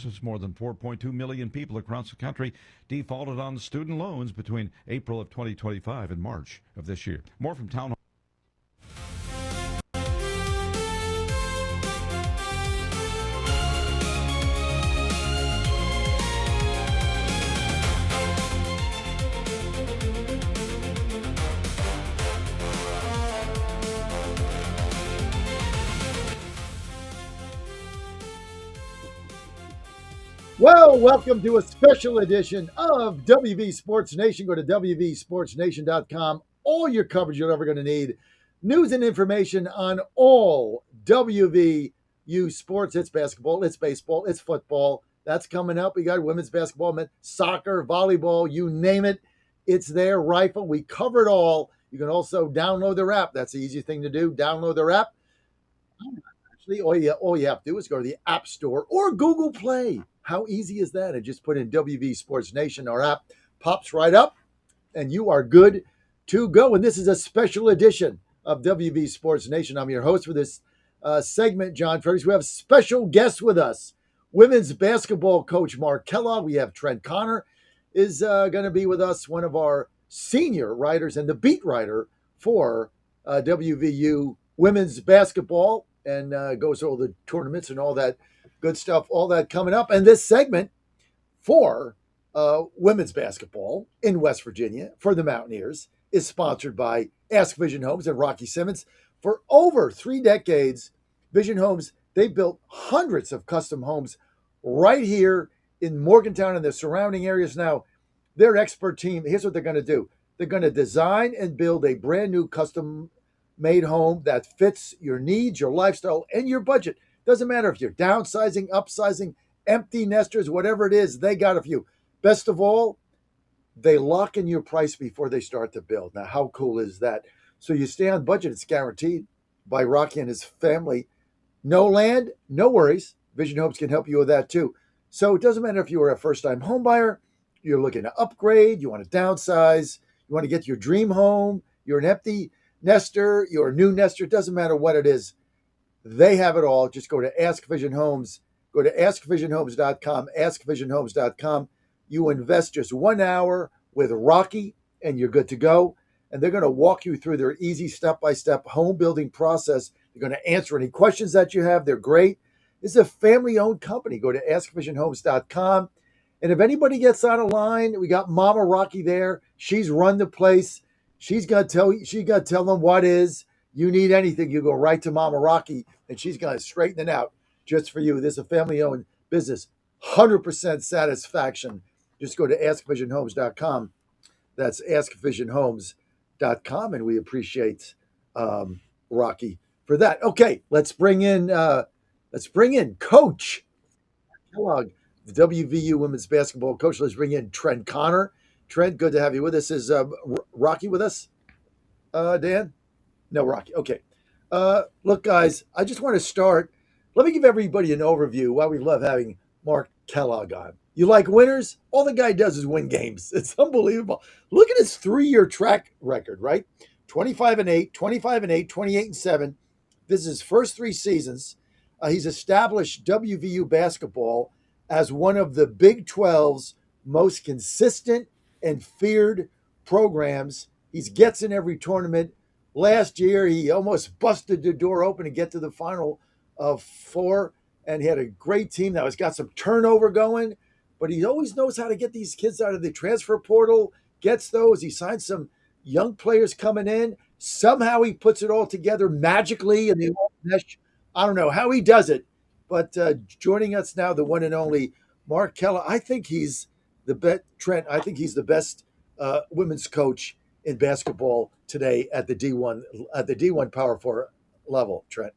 Since more than 4.2 million people across the country defaulted on student loans between April of 2025 and March of this year. More from Town Hall. Well, welcome to a special edition of WV Sports Nation. Go to WVSportsNation.com. All your coverage you're ever going to need. News and information on all WVU sports. It's basketball, it's baseball, it's football. That's coming up. We got women's basketball, men's soccer, volleyball, you name it. It's there. Rifle. We cover it all. You can also download their app. That's the easy thing to do. Download their app. Actually, all you have to do is go to the App Store or Google Play. How easy is that? And just put in WV Sports Nation. Our app pops right up, and you are good to go. And this is a special edition of WV Sports Nation. I'm your host for this segment, John Ferris. We have special guests with us. Women's basketball coach Mark Kellogg. We have Trent Connor is going to be with us, one of our senior writers and the beat writer for WVU women's basketball, and goes to all the tournaments and all that good stuff, all that coming up. And this segment for women's basketball in West Virginia for the Mountaineers is sponsored by Ask Vision Homes and Rocky Simmons. For over 3 decades, Vision Homes, they built hundreds of custom homes right here in Morgantown and the surrounding areas. Now, their expert team, here's what they're going to do. They're going to design and build a brand new custom-made home that fits your needs, your lifestyle, and your budget. Doesn't matter if you're downsizing, upsizing, empty nesters, whatever it is, they got a few. Best of all, they lock in your price before they start to build. Now, how cool is that? So you stay on budget. It's guaranteed by Rocky and his family. No land, no worries. Vision Homes can help you with that too. So it doesn't matter if you are a first-time home buyer, you're looking to upgrade, you want to downsize, you want to get your dream home, you're an empty nester, you're a new nester, it doesn't matter what it is. They have it all. Just go to Ask Vision Homes. Go to AskVisionHomes.com, AskVisionHomes.com. You invest just 1 hour with Rocky, and you're good to go. And they're going to walk you through their easy step-by-step home building process. They're going to answer any questions that you have. They're great. This is a family-owned company. Go to AskVisionHomes.com. And if anybody gets out of line, we got Mama Rocky there. She's run the place. She's got to tell them what is. You need anything, you go right to Mama Rocky, and she's going to straighten it out just for you. This is a family-owned business, 100% satisfaction. Just go to AskVisionHomes.com. That's AskVisionHomes.com, and we appreciate Rocky for that. Okay, let's bring in Coach Kellogg, the WVU women's basketball coach. Let's bring in Trent Connor. Trent, good to have you with us. Is Rocky with us, Dan? No, Rocky. Okay. Look, guys, I just want to start. Let me give everybody an overview why we love having Mark Kellogg on. You like winners? All the guy does is win games. It's unbelievable. Look at his 3-year track record, right? 25-8, 25-8, 28-7. This is his first 3 seasons. He's established WVU basketball as one of the Big 12's most consistent and feared programs. He gets in every tournament. Last year, he almost busted the door open to get to the Final Four, and he had a great team that has got some turnover going, but he always knows how to get these kids out of the transfer portal, gets those. He signs some young players coming in. Somehow he puts it all together magically, and I don't know how he does it, but joining us now, the one and only Mark Kellogg. I think he's the best, Trent, I think he's the best women's coach in basketball today at the D1 Power 4 level, Trent.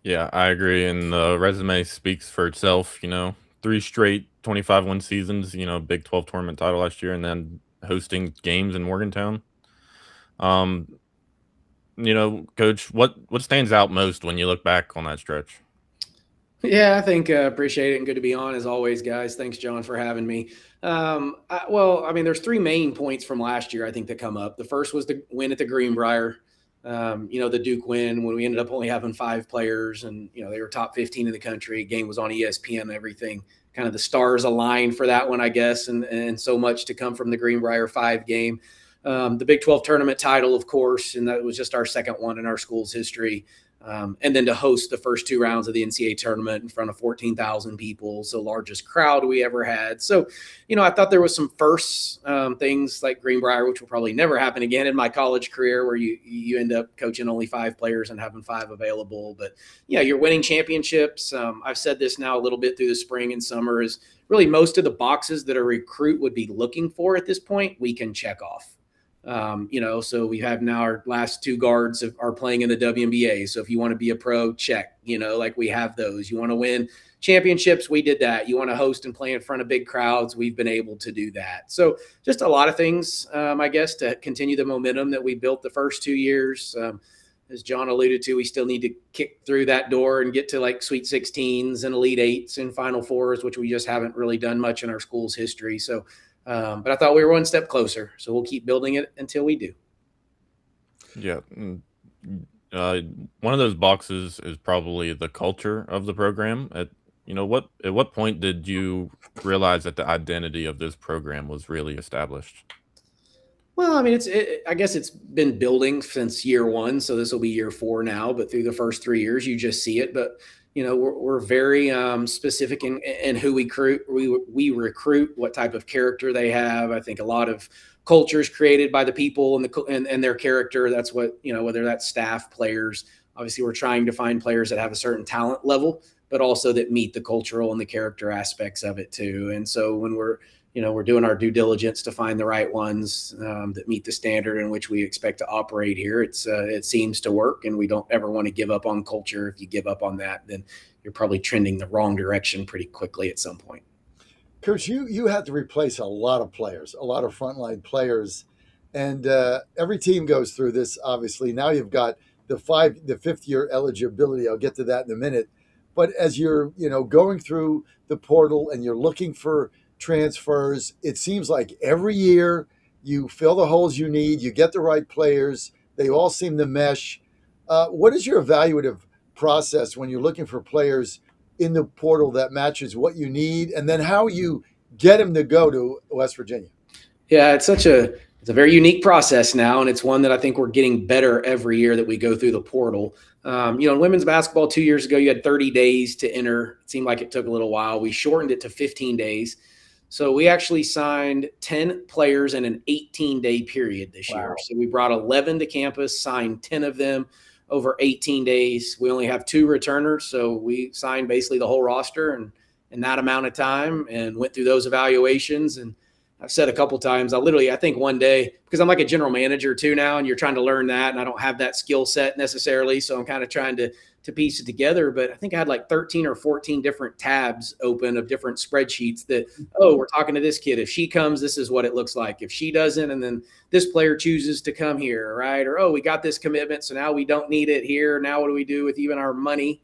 Yeah, I agree. And the resume speaks for itself. 3 straight 25-win seasons, Big 12 tournament title last year, and then hosting games in Morgantown. Coach, what stands out most when you look back on that stretch? Yeah, I think appreciate it and good to be on as always, guys. Thanks, John, for having me. There's 3 main points from last year I think that come up. The first was the win at the Greenbrier. The Duke win when we ended up only having 5 players, and they were top 15 in the country. Game was on ESPN and everything. kind of the stars aligned for that one, I guess, and so much to come from the Greenbrier 5 game. The Big 12 tournament title, of course, and that was just our second one in our school's history. And then to host the first 2 rounds of the NCAA tournament in front of 14,000 people, so largest crowd we ever had. So, I thought there was some firsts, things like Greenbrier, which will probably never happen again in my college career, where you end up coaching only 5 players and having 5 available. But yeah, you're winning championships. I've said this now a little bit through the spring and summer, is really most of the boxes that a recruit would be looking for at this point, we can check off. So we have now our last 2 guards are playing in the WNBA. So if you want to be a pro, check, like we have those. You want to win championships, we did that. You want to host and play in front of big crowds, we've been able to do that. So just a lot of things, I guess, to continue the momentum that we built the first 2 years. As John alluded to, we still need to kick through that door and get to like Sweet 16s and Elite 8s and Final Fours, which we just haven't really done much in our school's history. So but I thought we were one step closer, so we'll keep building it until we do. Yeah. One of those boxes is probably the culture of the program. At what point did you realize that the identity of this program was really established? Well, I mean, I guess it's been building since year 1, so this will be year 4 now. But through the first 3 years, you just see it. But we're very specific in who we recruit, what type of character they have. I think a lot of culture is created by the people and their character. That's what, whether that's staff, players. Obviously, we're trying to find players that have a certain talent level, but also that meet the cultural and the character aspects of it too. And so when we're doing our due diligence to find the right ones that meet the standard in which we expect to operate here, it seems to work, and we don't ever want to give up on culture. If you give up on that, then you're probably trending the wrong direction pretty quickly at some point. Coach, you had to replace a lot of players, a lot of frontline players, and every team goes through this. Obviously, now you've got the 5th-year eligibility. I'll get to that in a minute. But as you're going through the portal and you're looking for transfers, it seems like every year you fill the holes you need, you get the right players, they all seem to mesh. What is your evaluative process when you're looking for players in the portal that matches what you need, and then how you get them to go to West Virginia? Yeah, it's a very unique process now, and it's one that I think we're getting better every year that we go through the portal. In women's basketball 2 years ago, you had 30 days to enter. It seemed like it took a little while. We shortened it to 15 days. So we actually signed 10 players in an 18-day period this year. So we brought 11 to campus, signed 10 of them over 18 days. We only have 2 returners, so we signed basically the whole roster in that amount of time and went through those evaluations. And I've said a couple times, I think one day, because I'm like a general manager too now, and you're trying to learn that, and I don't have that skill set necessarily, so I'm kind of trying to piece it together. But I think I had like 13 or 14 different tabs open of different spreadsheets that, we're talking to this kid. If she comes, this is what it looks like. If she doesn't, and then this player chooses to come here, right? Or, we got this commitment, so now we don't need it here. Now what do we do with even our money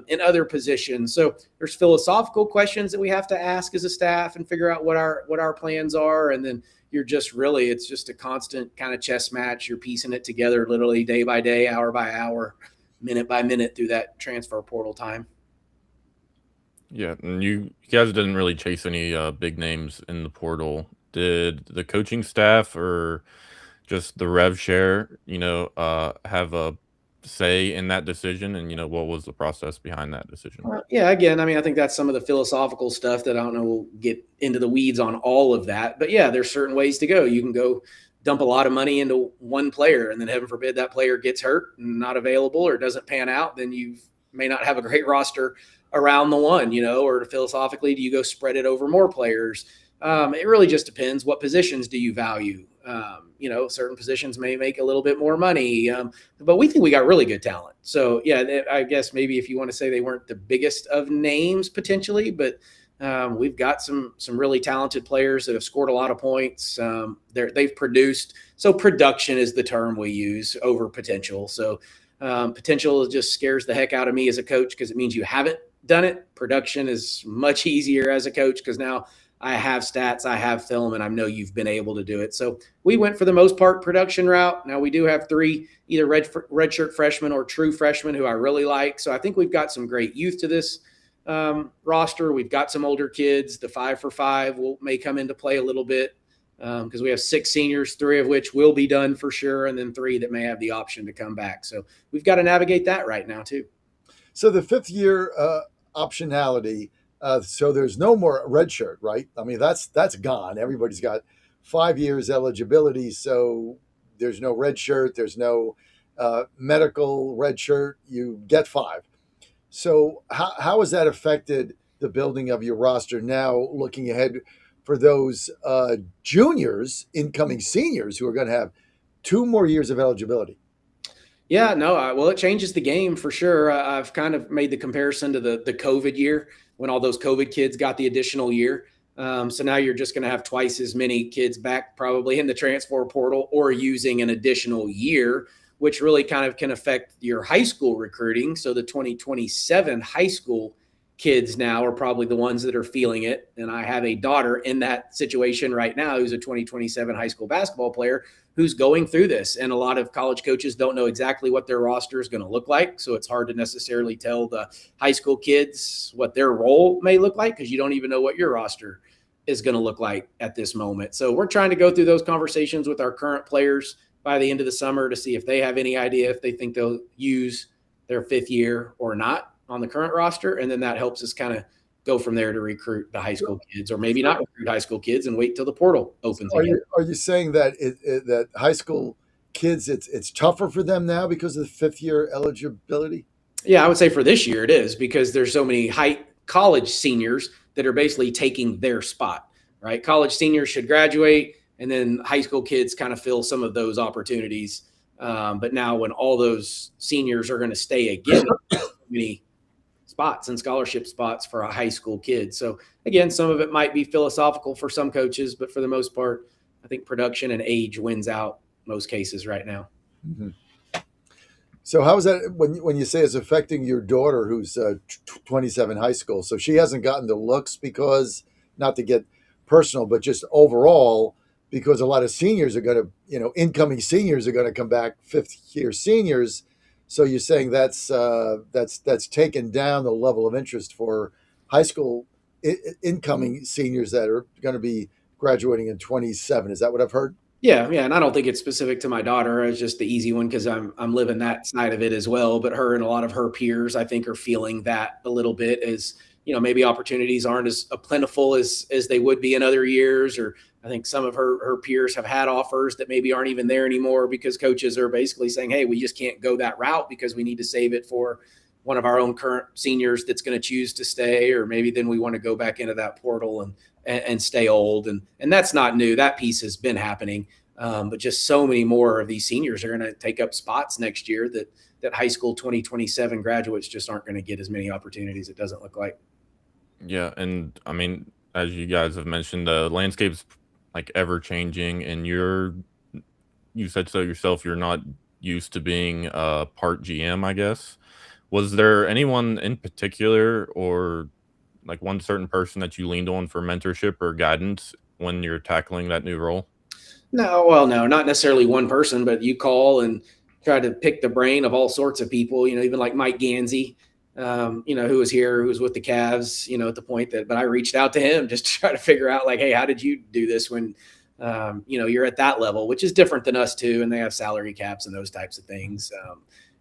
in other positions? So there's philosophical questions that we have to ask as a staff and figure out what our plans are. And then it's just a constant kind of chess match. You're piecing it together literally day by day, hour by hour, minute by minute through that transfer portal time. Yeah, and you guys didn't really chase any big names in the portal. Did the coaching staff or just the rev share, have a say in that decision? And, what was the process behind that decision? Yeah, again, I think that's some of the philosophical stuff that I don't know, we'll get into the weeds on all of that. But yeah, there's certain ways to go. You can go dump a lot of money into one player, and then heaven forbid that player gets hurt and not available or doesn't pan out, then you may not have a great roster around the one, or philosophically, do you go spread it over more players? It really just depends. What positions do you value? Certain positions may make a little bit more money, but we think we got really good talent. So yeah, I guess maybe if you want to say they weren't the biggest of names potentially, but we've got some really talented players that have scored a lot of points. They've produced. So production is the term we use over potential. So potential just scares the heck out of me as a coach because it means you haven't done it. Production is much easier as a coach because now I have stats, I have film, and I know you've been able to do it. So we went for the most part production route. Now we do have 3 either redshirt freshmen or true freshmen who I really like. So I think we've got some great youth to this roster. We've got some older kids. The 5-for-5 may come into play a little bit because we have 6 seniors, 3 of which will be done for sure, and then 3 that may have the option to come back. So we've got to navigate that right now too. So the 5th-year optionality. So there's no more red shirt, right? I mean, that's gone. Everybody's got 5 years eligibility, so there's no red shirt. There's no medical red shirt. You get 5. So how has that affected the building of your roster now, looking ahead for those juniors, incoming seniors who are going to have 2 more years of eligibility? Yeah, no, well, it changes the game for sure. I've kind of made the comparison to the COVID year when all those COVID kids got the additional year. So now you're just going to have twice as many kids back probably in the transfer portal or using an additional year, which really kind of can affect your high school recruiting. So the 2027 high school kids now are probably the ones that are feeling it. And I have a daughter in that situation right now who's a 2027 high school basketball player who's going through this. And a lot of college coaches don't know exactly what their roster is going to look like. So it's hard to necessarily tell the high school kids what their role may look like because you don't even know what your roster is going to look like at this moment. So we're trying to go through those conversations with our current players by the end of the summer to see if they have any idea if they think they'll use their 5th year or not on the current roster. And then that helps us kind of go from there to recruit the high school kids, or maybe not recruit high school kids and wait till the portal opens again. Are you saying that that high school kids, it's tougher for them now because of the 5th-year eligibility? Yeah, I would say for this year it is because there's so many college seniors that are basically taking their spot, right? College seniors should graduate, and then high school kids kind of fill some of those opportunities. But now when all those seniors are going to stay again, so many spots and scholarship spots for a high school kid. So again, some of it might be philosophical for some coaches, but for the most part, I think production and age wins out most cases right now. Mm-hmm. So how is that when you say it's affecting your daughter who's 27 high school? So she hasn't gotten the looks because, not to get personal, but just overall, because a lot of seniors are going to, incoming seniors are going to come back 5th-year seniors. So you're saying that's taken down the level of interest for high school incoming seniors that are going to be graduating in 27. Is that what I've heard? Yeah, and I don't think it's specific to my daughter. It's just the easy one because I'm living that side of it as well. But her and a lot of her peers, I think, are feeling that a little bit as maybe opportunities aren't as plentiful as they would be in other years, or I think some of her peers have had offers that maybe aren't even there anymore because coaches are basically saying, hey, we just can't go that route because we need to save it for one of our own current seniors that's going to choose to stay, or maybe then we want to go back into that portal and stay old. And that's not new. That piece has been happening. But just so many more of these seniors are going to take up spots next year that high school 2027 graduates just aren't going to get as many opportunities, it doesn't look like. Yeah, and I mean, as you guys have mentioned, the landscape's like ever changing, and you said so yourself, you're not used to being part GM, I guess. Was there anyone in particular or like one certain person that you leaned on for mentorship or guidance when you're tackling that new role? No, not necessarily one person, but you call and try to pick the brain of all sorts of people, even like Mike Gansey, who was here, who was with the Cavs, at the point but I reached out to him just to try to figure out like, hey, how did you do this when, you're at that level, which is different than us too. And they have salary caps and those types of things.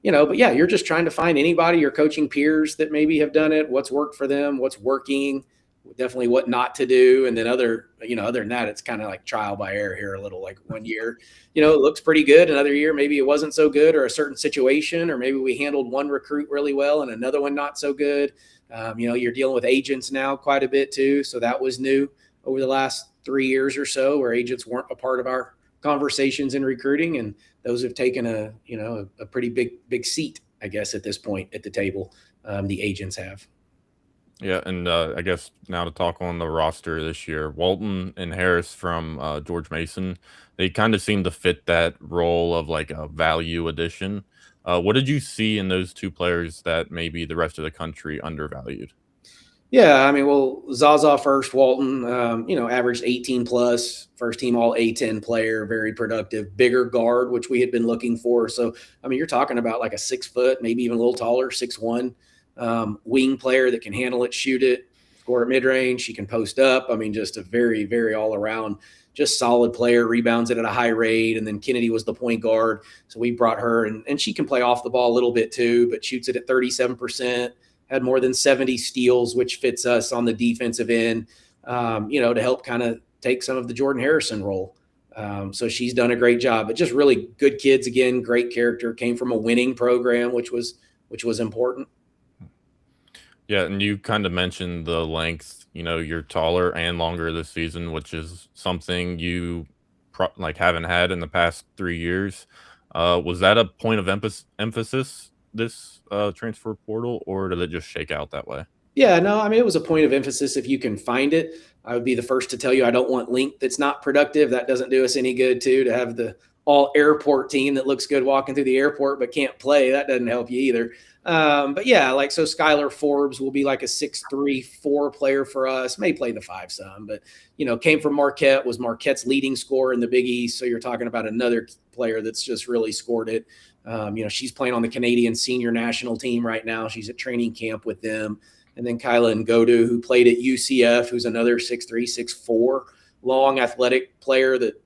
But yeah, you're just trying to find anybody, your coaching peers that maybe have done it, what's worked for them, what's working, definitely what not to do. And then other than that, it's kind of like trial by error here a little. Like one year, it looks pretty good. Another year, maybe it wasn't so good, or a certain situation, or maybe we handled one recruit really well and another one not so good. You're dealing with agents now quite a bit too. So that was new over the last 3 years or so, where agents weren't a part of our conversations in recruiting. And those have taken a pretty big seat, I guess, at this point at the table. The agents have. Yeah, and I guess now to talk on the roster this year, Walton and Harris from George Mason, they kind of seem to fit that role of like a value addition. What did you see in those 2 players that maybe the rest of the country undervalued? Yeah, I mean, well, Zaza first, Walton, averaged 18 plus, first team all A10 player, very productive, bigger guard, which we had been looking for. So, I mean, you're talking about like a 6 foot, maybe even a little taller, 6'1", wing player that can handle it, shoot it, score at mid-range. She can post up. I mean, just a very, very all-around, just solid player, rebounds it at a high rate. And then Kennedy was the point guard. So we brought her, and she can play off the ball a little bit too, but shoots it at 37%, had more than 70 steals, which fits us on the defensive end, to help kind of take some of the Jordan Harrison role. So she's done a great job, but just really good kids again, great character, came from a winning program, which was important. Yeah, and you kind of mentioned the length. You're taller and longer this season, which is something you haven't had in the past 3 years. Was that a point of emphasis this transfer portal, or did it just shake out that way? Yeah, no, I mean, it was a point of emphasis if you can find it. I would be the first to tell you I don't want length that's not productive. That doesn't do us any good, too, to have the all airport team that looks good walking through the airport but can't play. That doesn't help you either. But yeah, so Skylar Forbes will be like a 6'3", 4 player for us. May play the 5 some, but came from Marquette, was Marquette's leading scorer in the Big East. So you're talking about another player that's just really scored it. She's playing on the Canadian senior national team right now. She's at training camp with them. And then Kyla Ngodu, who played at UCF, who's another 6'3", 6'4", long athletic player that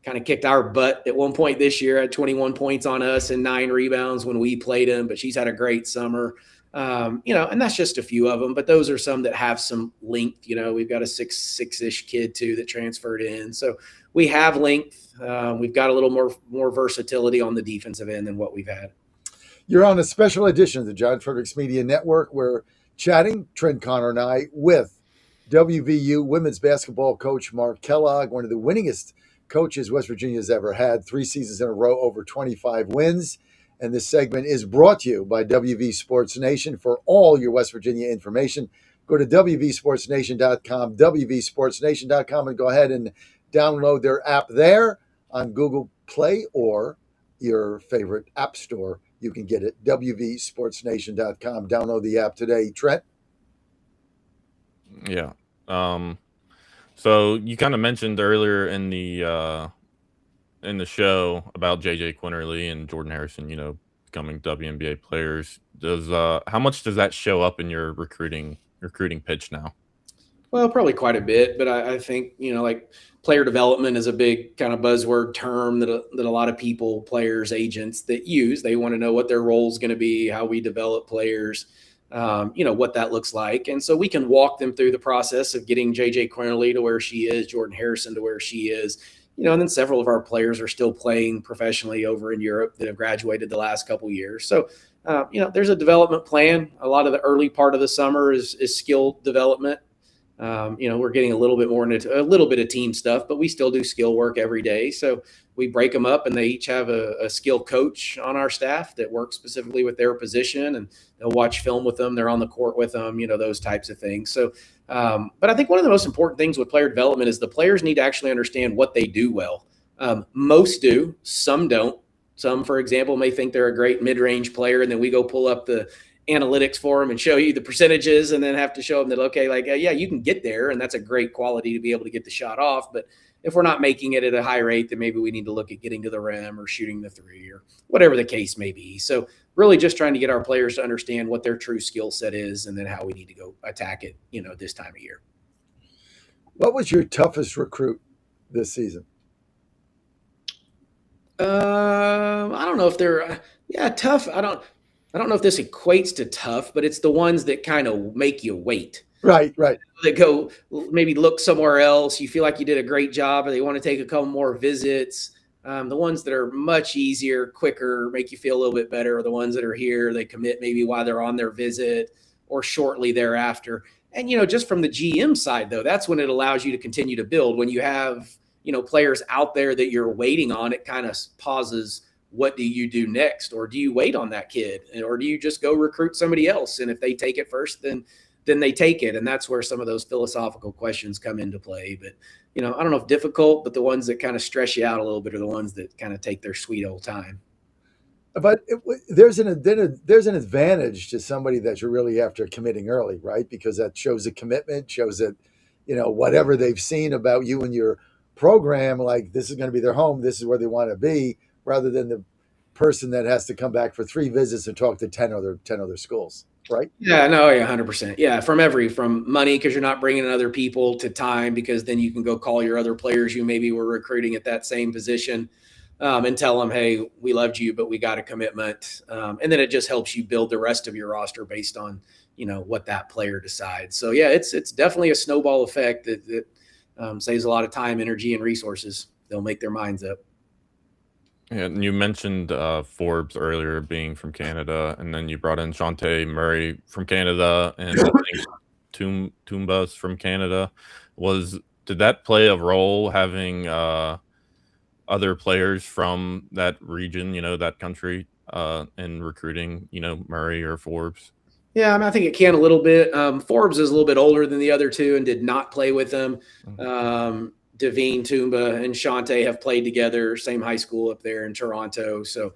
kind of kicked our butt at one point this year, had 21 points on us and 9 rebounds when we played him, but she's had a great summer. And that's just a few of them, but those are some that have some length. We've got a 6'6" kid too that transferred in. So we have length. We've got a little more versatility on the defensive end than what we've had. You're on a special edition of the John Fredericks Media Network. We're chatting, Trent Connor and I, with WVU women's basketball coach Mark Kellogg, one of the winningest coaches West Virginia's ever had, 3 seasons in a row, over 25 wins. And this segment is brought to you by WV Sports Nation. For all your West Virginia information, go to WVSportsNation.com, WVSportsNation.com, and go ahead and download their app there on Google Play or your favorite app store. You can get it, WVSportsNation.com. Download the app today. Trent? Yeah. So you kind of mentioned earlier in the show about JJ Quinterly and Jordan Harrison, becoming WNBA players. How much does that show up in your recruiting pitch now? Well, probably quite a bit, but I think, player development is a big kind of buzzword term that a lot of people, players, agents that use. They want to know what their role is going to be, how we develop players, what that looks like. And so we can walk them through the process of getting JJ Quinterly to where she is, Jordan Harrison to where she is, and then several of our players are still playing professionally over in Europe that have graduated the last couple of years. So, there's a development plan. A lot of the early part of the summer is skill development. We're getting a little bit more into a little bit of team stuff, but we still do skill work every day. So we break them up and they each have a skill coach on our staff that works specifically with their position, and they'll watch film with them. They're on the court with them, those types of things. So, but I think one of the most important things with player development is the players need to actually understand what they do well. Most do, some don't. Some, for example, may think they're a great mid-range player, and then we go pull up the analytics for them and show you the percentages, and then have to show them that, okay, yeah, you can get there, and that's a great quality to be able to get the shot off. But if we're not making it at a high rate, then maybe we need to look at getting to the rim or shooting the 3 or whatever the case may be. So really just trying to get our players to understand what their true skill set is and then how we need to go attack it, this time of year. What was your toughest recruit this season? I don't know if they're tough. I don't know if this equates to tough, but it's the ones that kind of make you wait. Right. That go maybe look somewhere else. You feel like you did a great job, or they want to take a couple more visits. The ones that are much easier, quicker, make you feel a little bit better, are the ones that are here. They commit maybe while they're on their visit or shortly thereafter. And, just from the GM side, though, that's when it allows you to continue to build. When you have, players out there that you're waiting on, it kind of pauses. What do you do next? Or do you wait on that kid? Or do you just go recruit somebody else? And if they take it first, then they take it. And that's where some of those philosophical questions come into play. But, I don't know if difficult, but the ones that kind of stress you out a little bit are the ones that kind of take their sweet old time. But there's an advantage to somebody that you're really after committing early, right? Because that shows a commitment, shows that, whatever they've seen about you and your program, like this is going to be their home, this is where they want to be, rather than the person that has to come back for 3 visits and talk to 10 other schools. right? Yeah, no, yeah, 100%. Yeah, from money because you're not bringing in other people to time because then you can go call your other players you maybe were recruiting at that same position and tell them, hey, we loved you, but we got a commitment. And then it just helps you build the rest of your roster based on what that player decides. So yeah, it's definitely a snowball effect that saves a lot of time, energy, and resources. They'll make their minds up. Yeah, and you mentioned Forbes earlier being from Canada, and then you brought in Shantae Murray from Canada, and I think Toomba's from Canada. Did that play a role having other players from that region, that country, in recruiting, Murray or Forbes? Yeah, I mean, I think it can a little bit. Forbes is a little bit older than the other two and did not play with them. Devine, Toomba, and Shante have played together, same high school up there in Toronto. So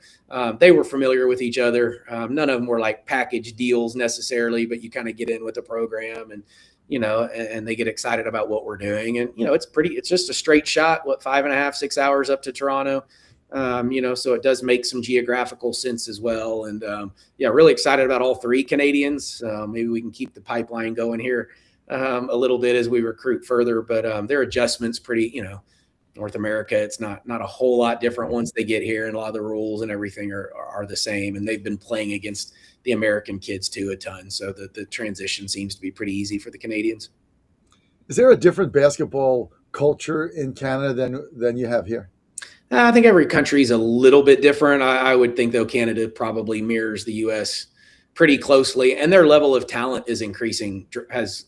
they were familiar with each other. None of them were like package deals necessarily, but you kind of get in with the program and, and they get excited about what we're doing. And, it's just a straight shot, 5.5, 6 hours up to Toronto. So it does make some geographical sense as well. And yeah, really excited about all three Canadians. Maybe we can keep the pipeline going here a little bit as we recruit further, but their adjustments pretty, North America, it's not a whole lot different once they get here, and a lot of the rules and everything are the same. And they've been playing against the American kids too a ton. So the transition seems to be pretty easy for the Canadians. Is there a different basketball culture in Canada than you have here? I think every country is a little bit different. I would think, though, Canada probably mirrors the U.S. pretty closely, and their level of talent has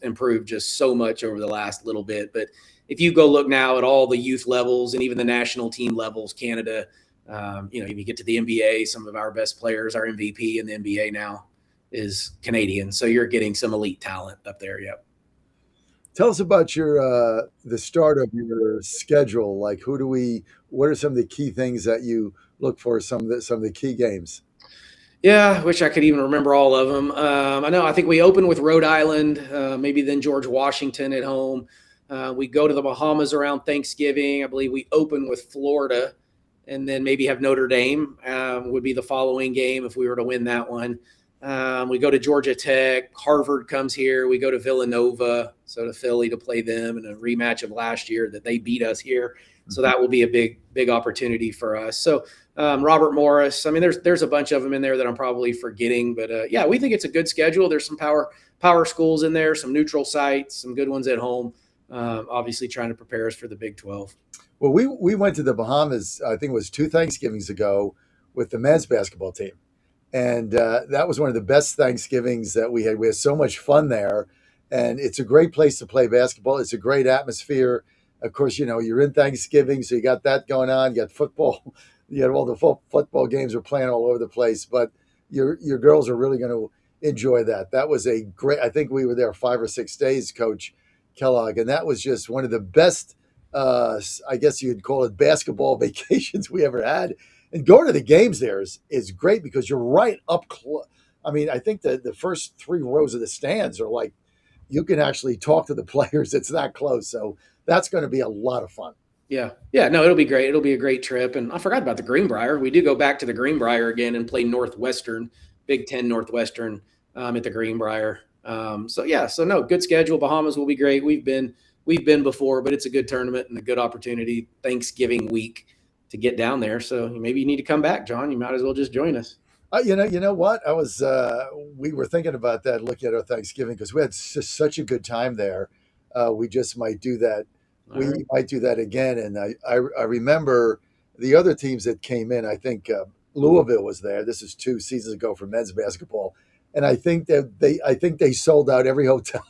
improved just so much over the last little bit. But if you go look now at all the youth levels and even the national team levels, Canada, if you get to the NBA, some of our best players, our MVP in the NBA now is Canadian. So you're getting some elite talent up there. Yep. Tell us about the start of your schedule. Like, what are some of the key things that you look for? Some of the key games. Yeah, I wish I could even remember all of them. I think we open with Rhode Island, maybe then George Washington at home. We go to the Bahamas around Thanksgiving. I believe we open with Florida, and then maybe have Notre Dame would be the following game if we were to win that one. We go to Georgia Tech. Harvard comes here. We go to Villanova, so to Philly to play them in a rematch of last year that they beat us here. So that will be a big opportunity for us. So Robert Morris. I mean, there's a bunch of them in there that I'm probably forgetting, but yeah, we think it's a good schedule. There's some power schools in there, some neutral sites, some good ones at home. Obviously, trying to prepare us for the Big 12. Well, we went to the Bahamas. I think it was 2 Thanksgivings ago with the men's basketball team, and that was one of the best Thanksgivings that we had. We had so much fun there, and it's a great place to play basketball. It's a great atmosphere. Of course, you're in Thanksgiving, so you got that going on. You got football. You got all the football games are playing all over the place, but your girls are really going to enjoy that. That was a great. I think we were there 5 or 6 days, Coach Kellogg, and that was just one of the best. I guess you'd call it basketball vacations we ever had. And going to the games there is great because you're right up close. I mean, I think the first 3 rows of the stands are like you can actually talk to the players. It's that close, so that's going to be a lot of fun. Yeah. No, it'll be great. It'll be a great trip. And I forgot about the Greenbrier. We do go back to the Greenbrier again and play Northwestern, Big Ten Northwestern at the Greenbrier. So no, good schedule. Bahamas will be great. We've been before, but it's a good tournament and a good opportunity Thanksgiving week to get down there. So maybe you need to come back, John. You might as well just join us. You know what? We were thinking about that, looking at our Thanksgiving, because we had just such a good time there. We just might do that. Might do that again. And I remember the other teams that came in. I think Louisville was there. This is 2 seasons ago for men's basketball, and I think they sold out every hotel.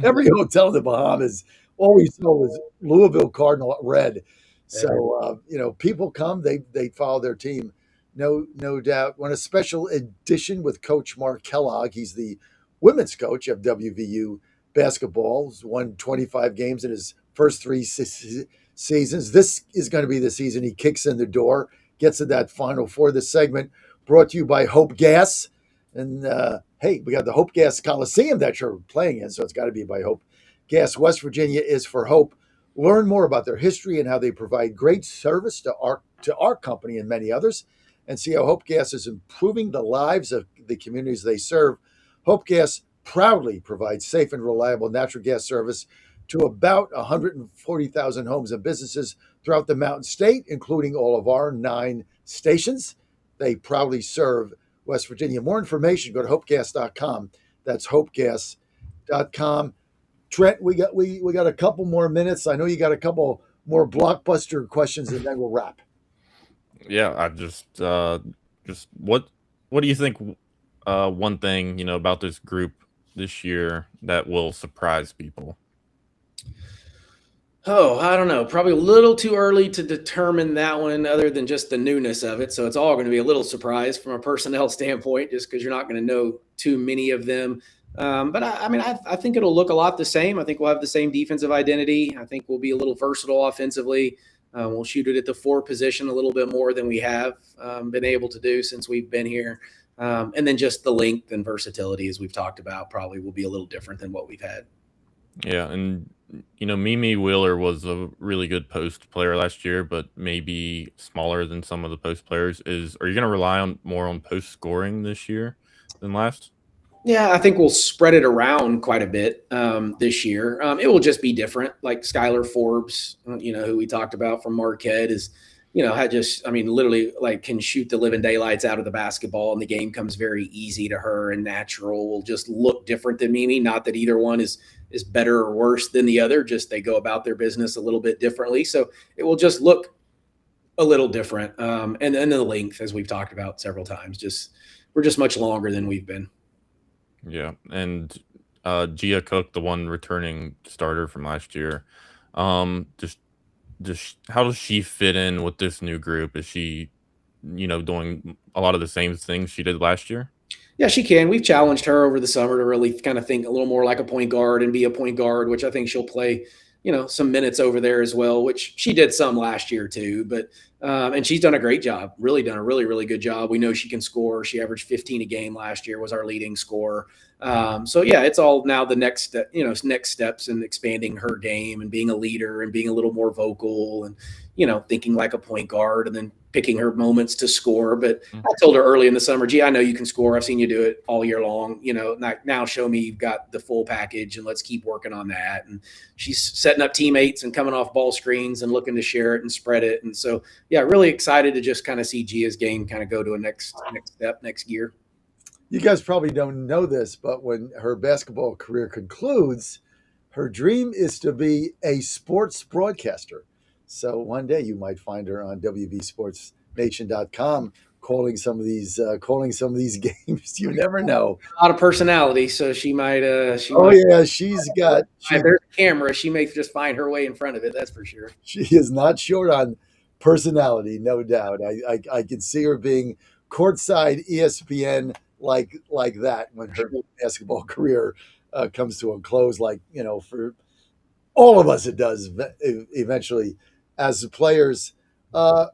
Every hotel in the Bahamas. All we saw was Louisville Cardinal red. So people come. They follow their team. No doubt. On a special edition with Coach Mark Kellogg. He's the women's coach of WVU basketball. He's won 25 games in his first 3 seasons. This is going to be the season he kicks in the door, gets to that Final Four. This segment brought to you by Hope Gas. And hey, we got the Hope Gas Coliseum that you're playing in, so it's got to be by Hope Gas. West Virginia is for Hope. Learn more about their history and how they provide great service to our company and many others, and see how Hope Gas is improving the lives of the communities they serve. Hope Gas proudly provides safe and reliable natural gas service to about 140,000 homes and businesses throughout the Mountain State, including all of our 9 stations. They proudly serve West Virginia. More information, go to hopegas.com. That's hopegas.com. Trent, we got a couple more minutes. I know you got a couple more blockbuster questions, and then we'll wrap. Yeah, I just what do you think? One thing about this group this year that will surprise people. Oh, I don't know. Probably a little too early to determine that one, other than just the newness of it. So it's all going to be a little surprise from a personnel standpoint, just because you're not going to know too many of them. But I think it'll look a lot the same. I think we'll have the same defensive identity. I think we'll be a little versatile offensively. We'll shoot it at the 4 position a little bit more than we have been able to do since we've been here. And then just the length and versatility, as we've talked about, probably will be a little different than what we've had. Yeah, and Mimi Wheeler was a really good post player last year, but maybe smaller than some of the post players. Are you going to rely more on post scoring this year than last? Yeah, I think we'll spread it around quite a bit this year. It will just be different. Like Skylar Forbes, who we talked about from Marquette, is, literally like can shoot the living daylights out of the basketball, and the game comes very easy to her and natural. Will just look different than Mimi. Not that either one is better or worse than the other. Just they go about their business a little bit differently. So it will just look a little different. And then the length, as we've talked about several times, we're just much longer than we've been. Yeah, and Gia Cook, the one returning starter from last year, just how does she fit in with this new group? Is she, doing a lot of the same things she did last year? Yeah, she can. We've challenged her over the summer to really kind of think a little more like a point guard and be a point guard, which I think she'll play, some minutes over there as well, which she did some last year too. But and she's done a great job, really done a really, really good job. We know she can score. She averaged 15 a game last year, was our leading scorer. So yeah, it's all now the next steps in expanding her game and being a leader and being a little more vocal and, thinking like a point guard and then picking her moments to score. But I told her early in the summer, gee, I know you can score. I've seen you do it all year long. Now show me you've got the full package, and let's keep working on that. And she's setting up teammates and coming off ball screens and looking to share it and spread it. And so, yeah, really excited to just kind of see Gia's game kind of go to a next step, next gear. You guys probably don't know this, but when her basketball career concludes, her dream is to be a sports broadcaster. So one day you might find her on WVSportsNation.com calling some of these games. You never know. A lot of personality, so she might. She's got. If there's a camera, she may just find her way in front of it. That's for sure. She is not short on personality, no doubt. I can see her being courtside ESPN like that when her basketball career comes to a close. For all of us, it does eventually. As players,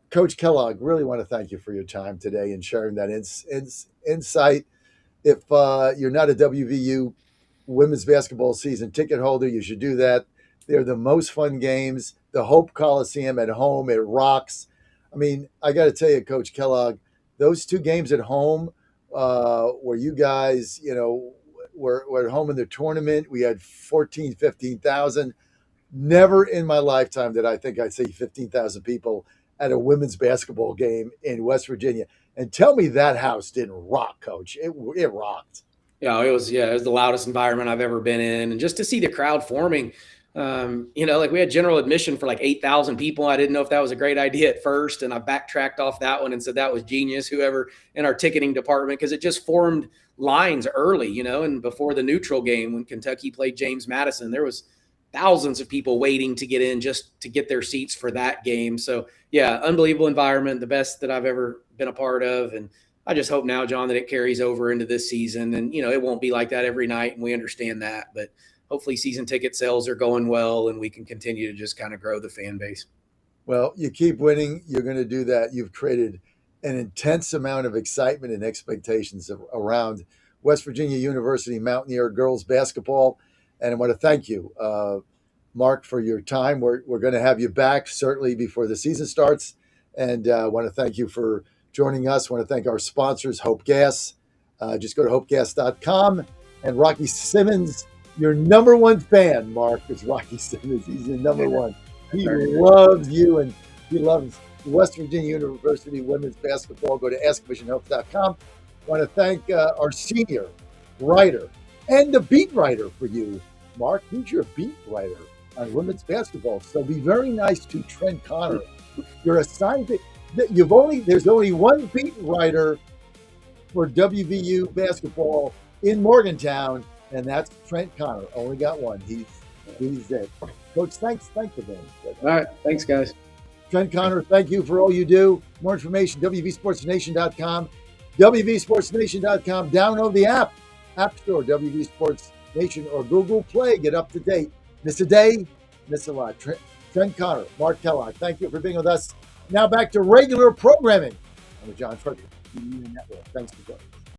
Coach Kellogg, really want to thank you for your time today and sharing that insight. If you're not a WVU women's basketball season ticket holder, you should do that. They're the most fun games. The Hope Coliseum at home, it rocks. I mean, I got to tell you, Coach Kellogg, those 2 games at home where you guys, were at home in the tournament, we had 15,000. Never in my lifetime did I think I'd see 15,000 people at a women's basketball game in West Virginia. And tell me that house didn't rock, Coach. It rocked. Yeah, it was the loudest environment I've ever been in. And just to see the crowd forming, we had general admission for like 8,000 people. I didn't know if that was a great idea at first. And I backtracked off that one and said that was genius, whoever in our ticketing department, because it just formed lines early, and before the neutral game when Kentucky played James Madison, there was thousands of people waiting to get in just to get their seats for that game. So yeah, unbelievable environment, the best that I've ever been a part of. And I just hope now, John, that it carries over into this season. And, it won't be like that every night, and we understand that. But hopefully season ticket sales are going well and we can continue to just kind of grow the fan base. Well, you keep winning, you're going to do that. You've created an intense amount of excitement and expectations around West Virginia University Mountaineer girls basketball. And I want to thank you, Mark, for your time. We're going to have you back certainly before the season starts. And I want to thank you for joining us. I want to thank our sponsors, Hope Gas. Just go to hopegas.com And Rocky Simmons, your number one fan, Mark, is Rocky Simmons. He's your number one. He loves you, and he loves West Virginia University women's basketball. Go to askmissionhelps.com. I want to thank our senior writer and the beat writer for you, Mark. Who's your beat writer on women's basketball? So be very nice to Trent Connor. You're assigned to, there's only one beat writer for WVU basketball in Morgantown, and that's Trent Connor. Only got one. He's it. Coach, thanks for being here. All right. Thanks, guys. Trent Connor, thank you for all you do. More information, WVSportsNation.com. WVSportsNation.com. Download the app Store, WV Sports Nation, or Google Play. Get up to date. Miss a day, miss a lot. Trent Connor, Mark Kellogg, thank you for being with us. Now back to regular programming on the John Frederick Media Network. Thanks for joining us.